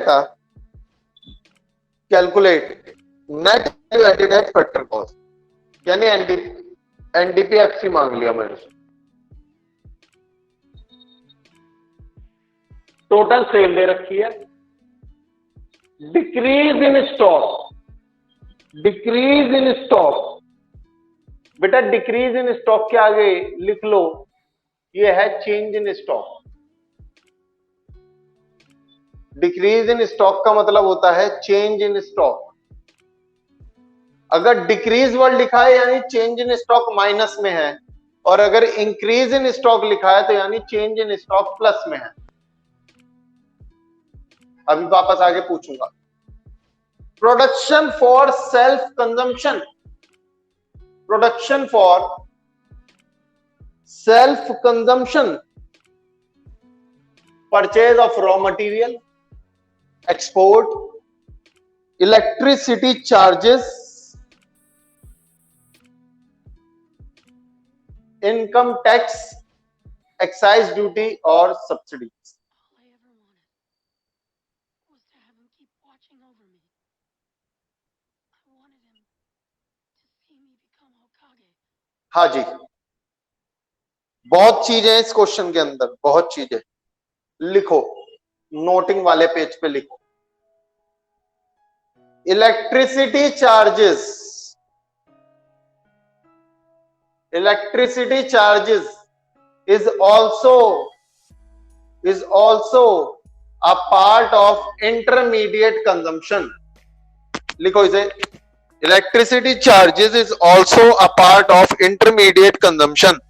था calculate net value added at factor cost, यानी NDPFC मांग लिया मेरे से। टोटल सेल दे रखी है, decrease in stock, decrease in stock. बेटा डिक्रीज इन स्टॉक के आगे लिख लो, ये है change in stock. Decrease in stock का मतलब होता है चेंज इन स्टॉक। अगर डिक्रीज वर्ड लिखा है यानी चेंज इन स्टॉक माइनस में है, और अगर इंक्रीज इन स्टॉक लिखा है तो यानी चेंज इन स्टॉक प्लस में है। अभी वापस आगे पूछूंगा। Production for self consumption, production for self consumption, purchase of raw material, export, electricity charges, income tax, excise duty और सब्सिडीज। हाँ जी, बहुत चीजें इस क्वेश्चन के अंदर, बहुत चीजें। लिखो, नोटिंग वाले पेज पे लिखो। Electricity charges, electricity charges is also a part of intermediate consumption। लिखो इसे, electricity charges is also a part of intermediate consumption।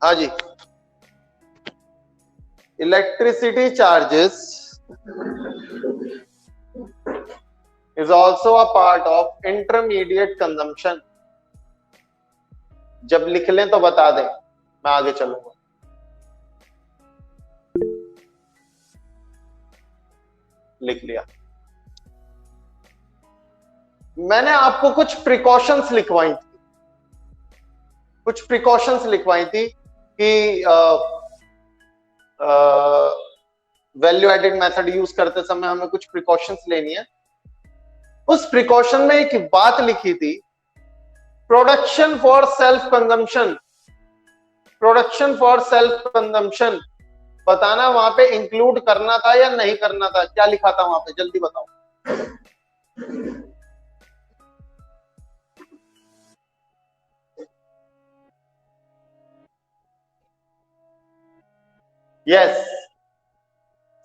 हाँ जी, electricity charges is also a part of intermediate consumption। जब लिख लें तो बता दें, मैं आगे चलूंगा। लिख लिया। मैंने आपको कुछ प्रिकॉशंस लिखवाई थी, कुछ प्रिकॉशंस लिखवाई थी कि वैल्यू एडेड मेथड यूज करते समय हमें कुछ प्रिकॉशंस लेनी है। उस प्रिकॉशन में एक बात लिखी थी, production for self consumption, production for self consumption बताना वहां पे इंक्लूड करना था या नहीं करना था। क्या लिखा था वहां पे, जल्दी बताओ। यस,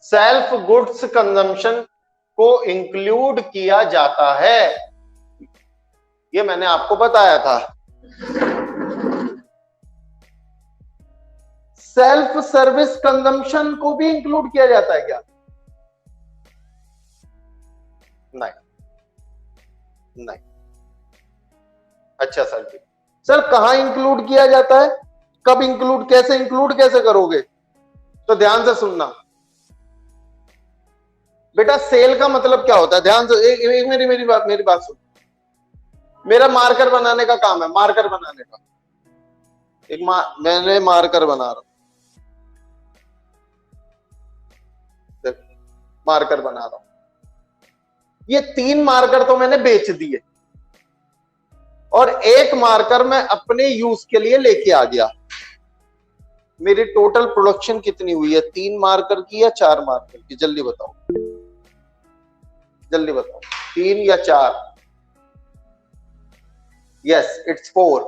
सेल्फ गुड्स कंजम्पशन को इंक्लूड किया जाता है, ये मैंने आपको बताया था। सेल्फ सर्विस कंजम्पशन को भी इंक्लूड किया जाता है क्या? नहीं, नहीं। अच्छा सर जी, सर कहां इंक्लूड किया जाता है, कब इंक्लूड, कैसे इंक्लूड कैसे करोगे? तो ध्यान से सुनना बेटा, सेल का मतलब क्या होता है, ध्यान से एक मेरी बात सुन। मेरा मार्कर बनाने का काम है, मार्कर बनाने का। मैंने मार्कर बना रहा हूं, मार्कर बना रहा हूं। ये 3 मार्कर तो मैंने बेच दिए और एक मार्कर मैं अपने यूज के लिए लेके आ गया। मेरी टोटल प्रोडक्शन कितनी हुई है, 3 मार्कर की या 4 मार्कर की? जल्दी बताओ, जल्दी बताओ, 3 या 4? Yes, it's 4।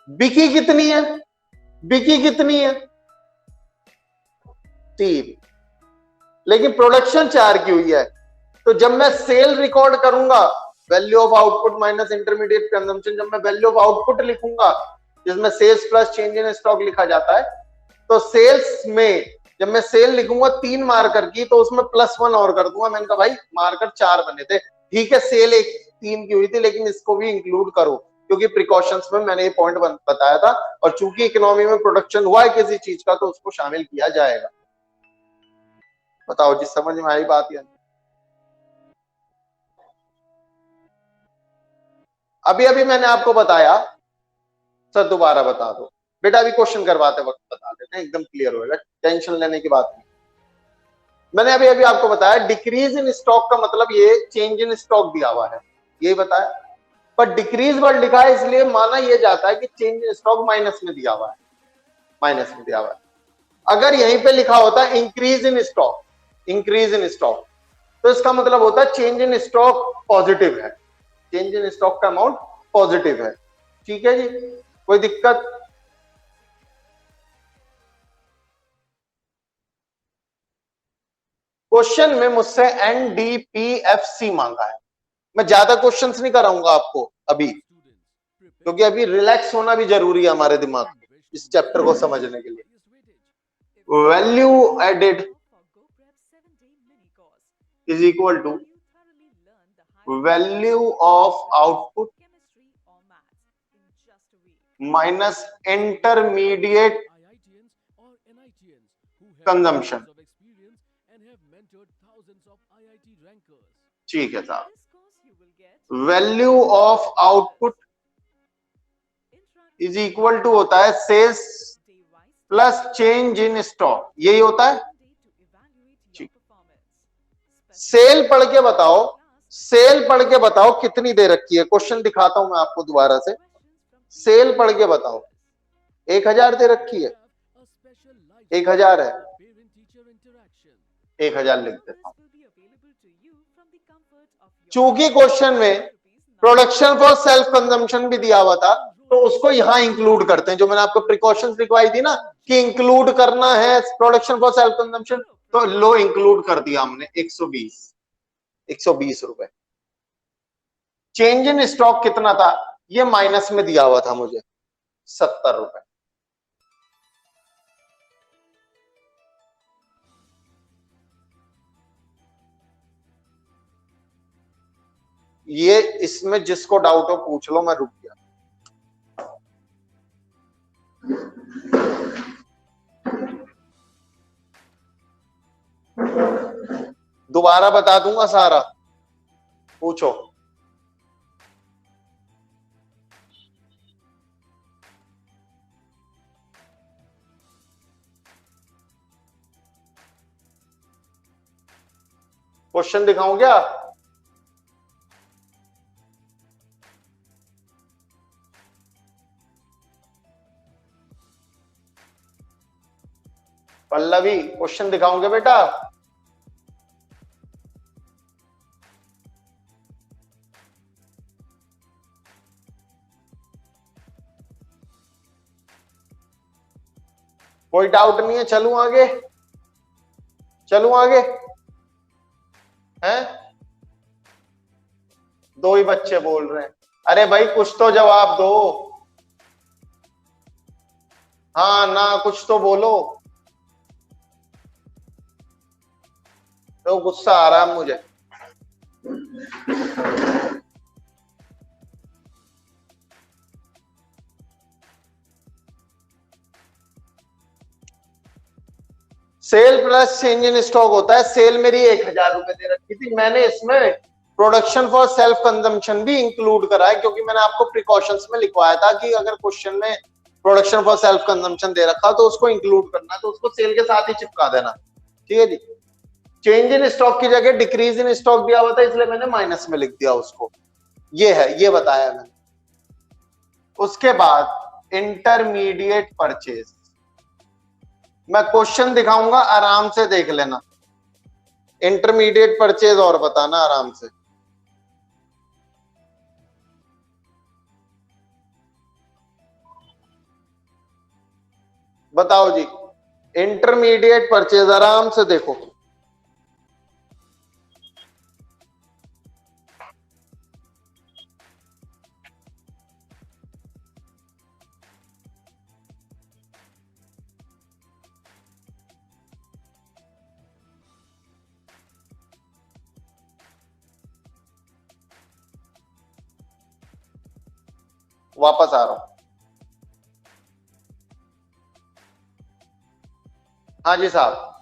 बिकी कितनी है, बिकी कितनी है? 3, लेकिन प्रोडक्शन 4 की हुई है। तो जब मैं सेल रिकॉर्ड करूंगा, value of output minus intermediate consumption, जब मैं वैल्यू ऑफ आउटपुट लिखूंगा जिसमें sales plus change in stock लिखा जाता है, तो सेल्स में जब मैं सेल लिखूंगा 3 मार्कर की, तो उसमें +1 और कर दूंगा। मैंने कहा भाई मार्कर 4 बने थे, ठीक है, सेल 3 की हुई थी, लेकिन इसको भी इंक्लूड करो, क्योंकि प्रिकॉशंस में मैंने ये पॉइंट बताया था, और चूंकि इकोनॉमी में प्रोडक्शन हुआ है किसी चीज का, तो उसको शामिल किया जाएगा। बताओ जी, समझ में आई बात या नहीं? अभी अभी मैंने आपको बताया, सर दोबारा बता दो बेटा, अभी क्वेश्चन करवाते वक्त बता देते हैं, एकदम क्लियर होगा, टेंशन लेने की बात नहीं। मैंने अभी अभी आपको बताया डिक्रीज इन स्टॉक का मतलब ये चेंज इन स्टॉक दिया हुआ है, यही बताया। पर डिक्रीज वर्ड लिखा है इसलिए माना यह जाता है कि चेंज इन स्टॉक माइनस में दिया हुआ है, माइनस में दिया हुआ है। अगर यहीं पे लिखा होता increase in stock, increase in stock, तो इसका मतलब होता है चेंज इन स्टॉक पॉजिटिव है, चेंज इन स्टॉक का अमाउंट पॉजिटिव है। ठीक है जी, कोई दिक्कत? क्वेश्चन में मुझसे एनडीपीएफसी मांगा है, मैं ज्यादा क्वेश्चंस नहीं कराऊंगा आपको अभी, क्योंकि अभी रिलैक्स होना भी जरूरी है हमारे दिमाग में इस चैप्टर को समझने के लिए। Value added is equal to value of output minus intermediate consumption. ठीक है साहब, value of output is equal to होता है sales plus change in stock, यही होता है। सेल पढ़ के बताओ, सेल पढ़ के बताओ कितनी दे रखी है, क्वेश्चन दिखाता हूं मैं आपको दोबारा से। सेल पढ़ के बताओ, 1000 दे रखी है, 1000 है, 1000 लिख देता हूं। चूंकि क्वेश्चन में प्रोडक्शन फॉर सेल्फ कंजम्पशन भी दिया हुआ था, तो उसको यहां इंक्लूड करते हैं, जो मैंने आपको प्रिकॉशंस लिखवाई थी ना कि इंक्लूड करना है प्रोडक्शन फॉर सेल्फ कंजम्पशन, तो लो इंक्लूड कर दिया हमने 120 रुपए। चेंज इन स्टॉक कितना था, ये माइनस में दिया हुआ था मुझे 70 रुपए। ये इसमें जिसको डाउट हो पूछ लो, मैं रुक गया। दोबारा बता दूंगा सारा, पूछो। क्वेश्चन दिखाऊं क्या? पल्लवी क्वेश्चन दिखाऊंगे बेटा? कोई डाउट नहीं है, चलूं आगे, चलूं आगे? हैं, दो ही बच्चे बोल रहे हैं, अरे भाई कुछ तो जवाब दो, हाँ ना कुछ तो बोलो, तो गुस्सा आ रहा है मुझे। Sale plus change in stock होता है, सेल मेरी 1000 रुपए दे रखी थी, मैंने इसमें प्रोडक्शन फॉर सेल्फ कंजम्पशन भी इंक्लूड करा है, क्योंकि मैंने आपको प्रिकॉशंस में लिखवाया था कि अगर क्वेश्चन में प्रोडक्शन फॉर सेल्फ कंजम्पशन दे रखा तो उसको इंक्लूड करना, तो उसको सेल के साथ ही चिपका देना। ठीक है जी, चेंज इन स्टॉक की जगह डिक्रीज इन स्टॉक दिया हुआ था, इसलिए मैंने माइनस में लिख दिया उसको, ये है, ये बताया मैंने। उसके बाद इंटरमीडिएट परचेज, मैं क्वेश्चन दिखाऊंगा, आराम से देख लेना, इंटरमीडिएट परचेज और बताना आराम से। बताओ जी, इंटरमीडिएट परचेज आराम से देखो। वापस आ रहा हूं, हाँ जी साहब।